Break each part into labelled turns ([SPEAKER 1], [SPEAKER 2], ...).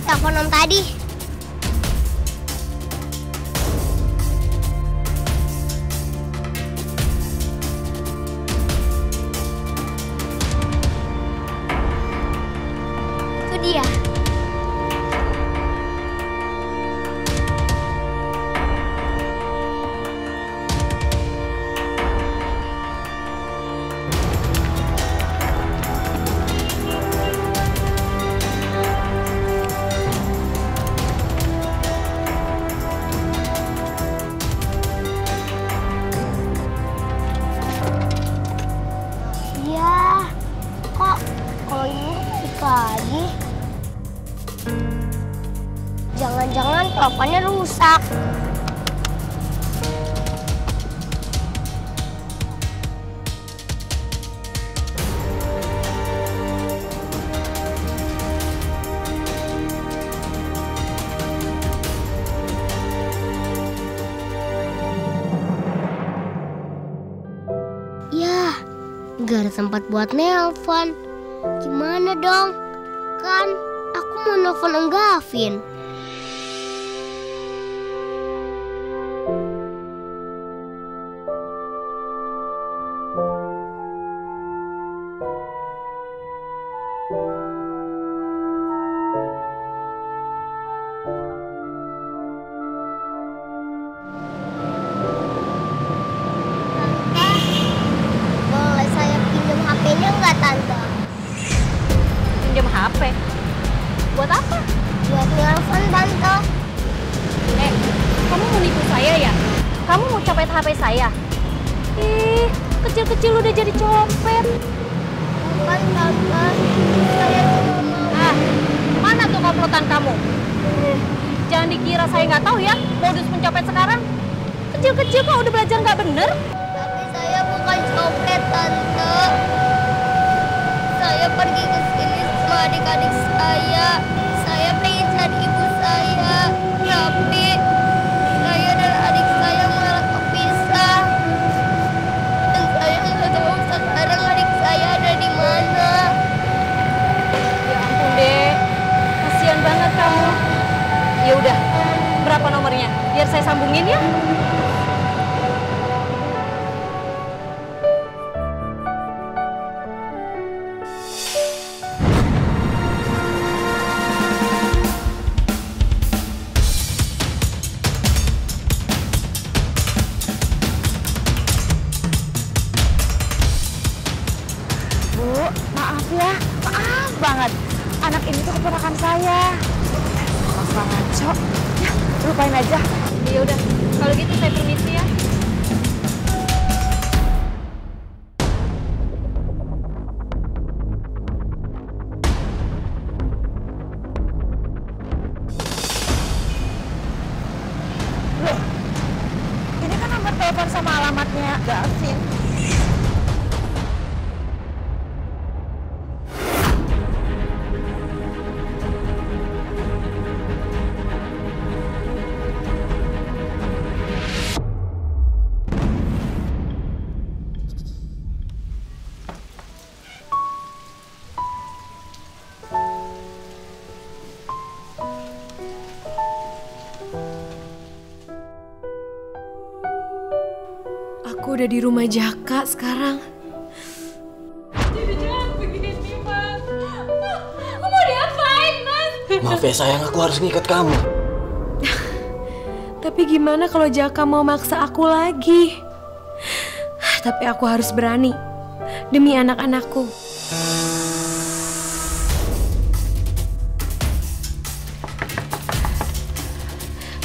[SPEAKER 1] telepon Om tadi. Itu dia. Lagi. Jangan-jangan teleponnya rusak. Ya, nggak ada tempat buat nelpon. Gimana dong? Kan aku mau nelfon Gavin. Boleh saya pinjam HP-nya nggak, Tante?
[SPEAKER 2] Pinjam HP? Buat apa?
[SPEAKER 1] Buat nelfon, Tante.
[SPEAKER 2] Kamu mau nipu saya ya? Kamu mau copet HP saya? Ih, kecil-kecil udah jadi copet.
[SPEAKER 1] Bukan, Tante. Saya cuma mau...
[SPEAKER 2] Mana tuh komplotan kamu? Jangan dikira saya nggak tahu ya modus pencopet sekarang. Kecil-kecil kok udah belajar nggak bener?
[SPEAKER 1] Tapi saya bukan copet, Tante. Saya pergi ke sini sama adik-adik saya. Saya pengen cari ibu saya. Tapi saya dan adik saya malah kepisah. Dan saya nggak tahu sekarang adik saya ada di mana.
[SPEAKER 2] Ya ampun, Dek. Kasihan banget kamu. Ya udah, berapa nomornya? Biar saya sambungin ya.
[SPEAKER 3] Bu, maaf ya, maaf banget. Anak ini tuh keponakan saya. Maaf banget, Cok. Ya, lupain aja.
[SPEAKER 2] Ya udah, kalau gitu saya permisi ya.
[SPEAKER 3] Loh, ini kan nomor telepon sama alamatnya Gavin.
[SPEAKER 4] Aku udah di rumah Jaka sekarang.
[SPEAKER 2] Jangan begini, Mas. Aku mau diapain, Mas?
[SPEAKER 5] Maaf ya sayang, aku harus ngikat kamu.
[SPEAKER 4] Tapi gimana kalau Jaka mau maksa aku lagi? Tapi aku harus berani. Demi anak-anakku.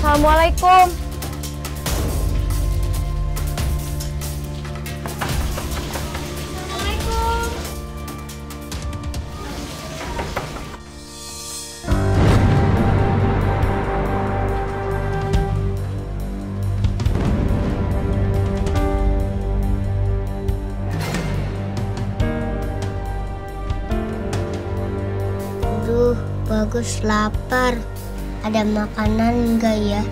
[SPEAKER 2] Assalamualaikum.
[SPEAKER 1] Aduh, bagus lapar. Ada makanan enggak ya?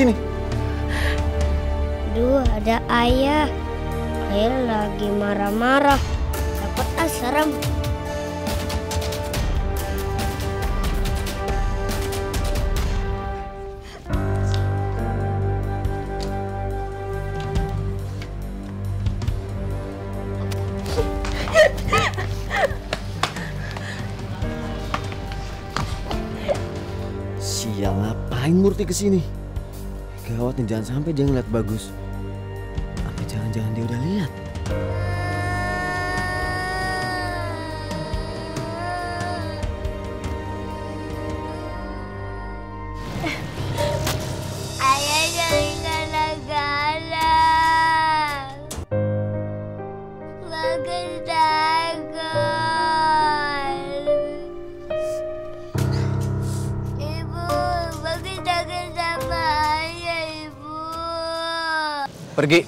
[SPEAKER 5] sini?
[SPEAKER 1] Duh, ada ayah. Ayah lagi marah-marah. Takut serem.
[SPEAKER 5] Sial, ngapain Murti kesini? Gawat nih, jangan sampai dia ngeliat Bagus. Apa jangan-jangan dia udah lihat?
[SPEAKER 1] Ayah jangan galak-galak. Bagus takut. Ibu, Bagus takut sama ayah, Ibu.
[SPEAKER 5] Pergi.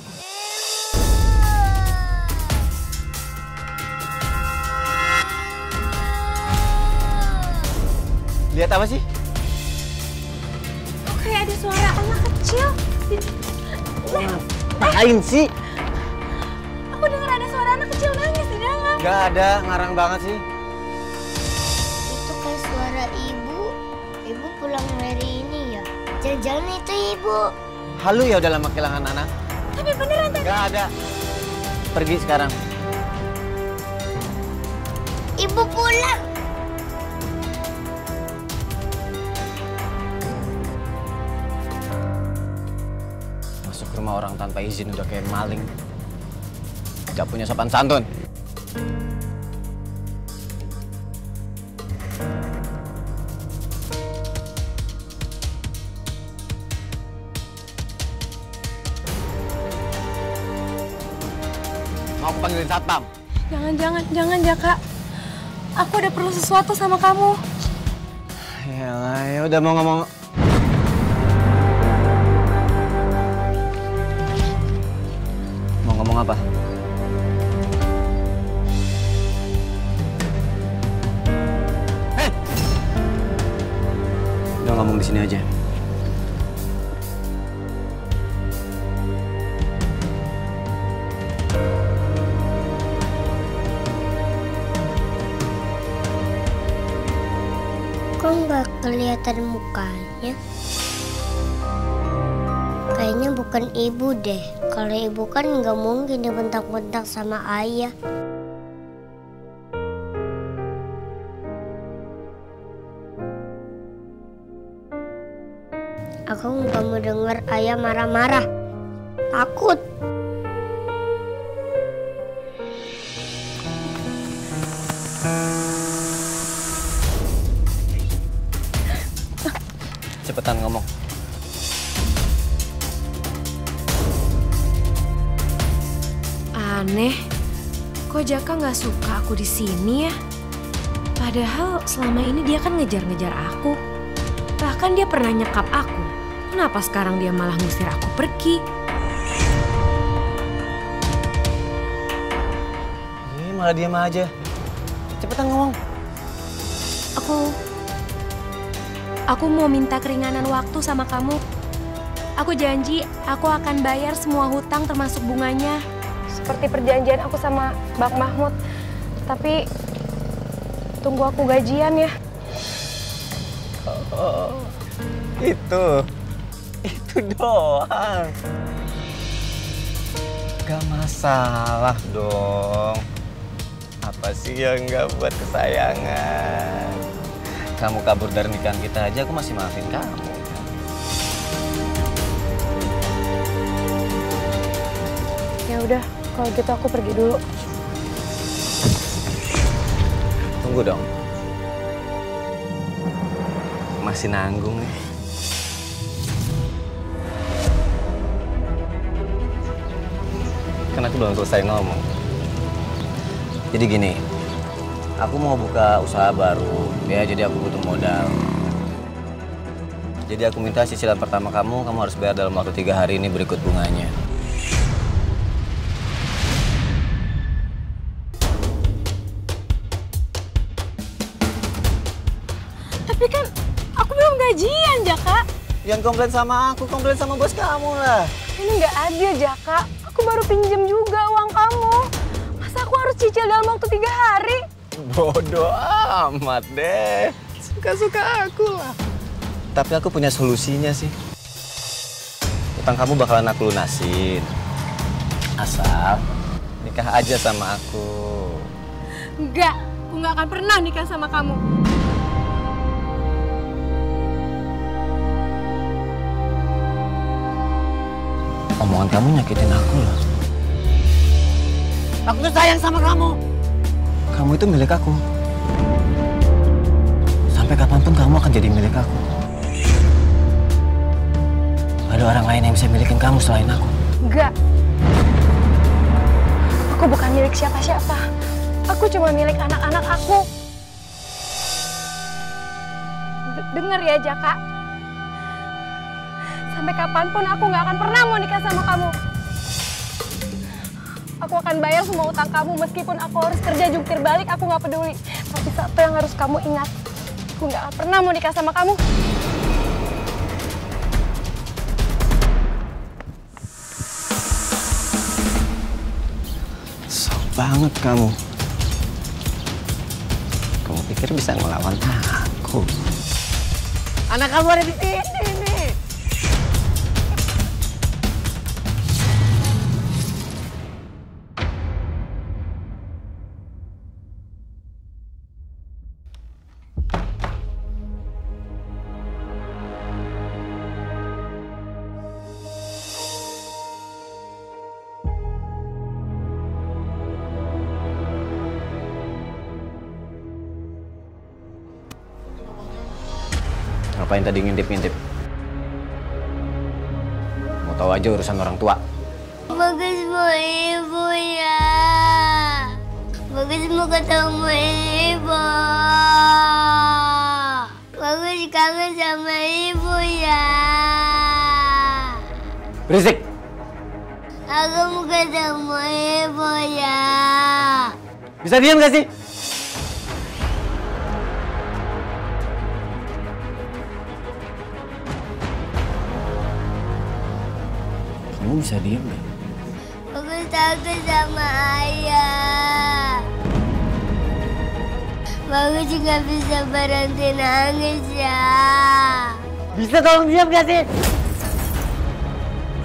[SPEAKER 5] Lihat apa sih?
[SPEAKER 4] Kok kayak ada suara anak kecil?
[SPEAKER 5] Ngapain sih?
[SPEAKER 4] Aku dengar ada suara anak kecil nangis di dalam.
[SPEAKER 5] Gak ada, ngarang banget sih.
[SPEAKER 1] Itu kayak suara ibu. Ibu pulang hari ini ya. Jangan-jangan itu ibu.
[SPEAKER 5] Halu ya udah lama kehilangan anak.
[SPEAKER 4] Tapi beneran tadi.
[SPEAKER 5] Gak ada. Pergi sekarang.
[SPEAKER 1] Ibu pulang.
[SPEAKER 5] Masuk rumah orang tanpa izin udah kayak maling. Gak punya sopan santun. Mau aku panggilin satpam?
[SPEAKER 4] Jangan Jaka. Aku ada perlu sesuatu sama kamu.
[SPEAKER 5] Yalah, ya udah mau ngomong. Mau ngomong apa? Hei! Udah ngomong di sini aja.
[SPEAKER 1] Kok nggak kelihatan mukanya? Kayaknya bukan ibu deh. Kalau ibu kan nggak mungkin dibentak-bentak sama ayah. Aku nggak mau dengar ayah marah-marah. Takut.
[SPEAKER 5] Cepetan ngomong.
[SPEAKER 4] Aneh, kok Jaka nggak suka aku di sini ya? Padahal selama ini dia kan ngejar-ngejar aku. Bahkan dia pernah nyekap aku. Kenapa sekarang dia malah ngusir aku pergi?
[SPEAKER 5] Malah diam aja. Cepetan ngomong.
[SPEAKER 4] Aku mau minta keringanan waktu sama kamu. Aku janji aku akan bayar semua hutang termasuk bunganya. Seperti perjanjian aku sama Bang Mahmud. Tapi tunggu aku gajian ya.
[SPEAKER 5] Oh, itu doang. Gak masalah dong. Apa sih yang gak buat kesayangan? Kamu kabur dari nikahan kita aja, aku masih maafin kamu.
[SPEAKER 4] Ya udah, kalau gitu aku pergi dulu.
[SPEAKER 5] Tunggu dong. Masih nanggung nih. Kan aku belum selesai ngomong. Jadi gini, aku mau buka usaha baru, ya jadi aku butuh modal. Jadi aku minta cicilan pertama kamu harus bayar dalam waktu 3 hari ini berikut bunganya.
[SPEAKER 4] Tapi kan aku belum gajian, Jaka.
[SPEAKER 5] Jangan komplain sama aku, komplain sama bos kamu lah.
[SPEAKER 4] Ini nggak adil, Jaka. Aku baru pinjam juga uang kamu. Masa aku harus cicil dalam waktu 3 hari?
[SPEAKER 5] Bodoh amat deh. Suka-suka aku lah. Tapi aku punya solusinya sih. Utang kamu bakalan aku lunasin. Asal nikah aja sama aku.
[SPEAKER 4] Enggak, aku nggak akan pernah nikah sama kamu.
[SPEAKER 5] Omongan kamu nyakitin aku loh. Aku tuh sayang sama kamu. Kamu itu milik aku. Sampai kapanpun kamu akan jadi milik aku. Gak ada orang lain yang bisa milikin kamu selain aku.
[SPEAKER 4] Enggak. Aku bukan milik siapa-siapa. Aku cuma milik anak-anak aku. Dengar ya, Jaka. Sampai kapanpun aku nggak akan pernah mau nikah sama kamu. Aku akan bayar semua utang kamu meskipun aku harus kerja jungkir balik, aku nggak peduli. Tapi satu yang harus kamu ingat, aku nggak akan pernah mau nikah sama kamu.
[SPEAKER 5] Sok banget kamu. Kamu pikir bisa ngelawan aku? Anak kamu ada di sini nih. Ngapain tadi ngintip-ngintip? Mau tahu aja urusan orang tua.
[SPEAKER 1] Bagus mau ibu ya. Bagus mau ketemu ibu. Bagus kangen sama ibu ya.
[SPEAKER 5] Berisik!
[SPEAKER 1] Aku mau ketemu ibu ya.
[SPEAKER 5] Bisa diam gak sih? Kamu bisa diam gak?
[SPEAKER 1] Aku takut sama ayah. Bagus juga bisa berhenti nangis ya.
[SPEAKER 5] Bisa tolong diam gak sih?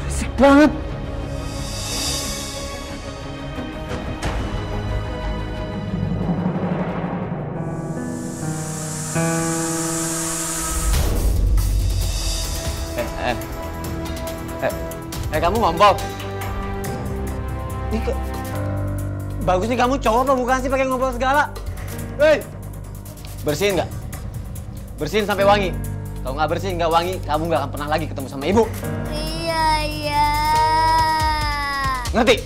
[SPEAKER 5] Berisik banget. Kamu ngompol. Ini bagus nih, kamu cowok apa bukan sih pakai ngompol segala? Hei, bersihin nggak? Bersihin sampai wangi. Kalau nggak bersihin nggak wangi, kamu nggak akan pernah lagi ketemu sama ibu.
[SPEAKER 1] Iya, iya.
[SPEAKER 5] Ngerti?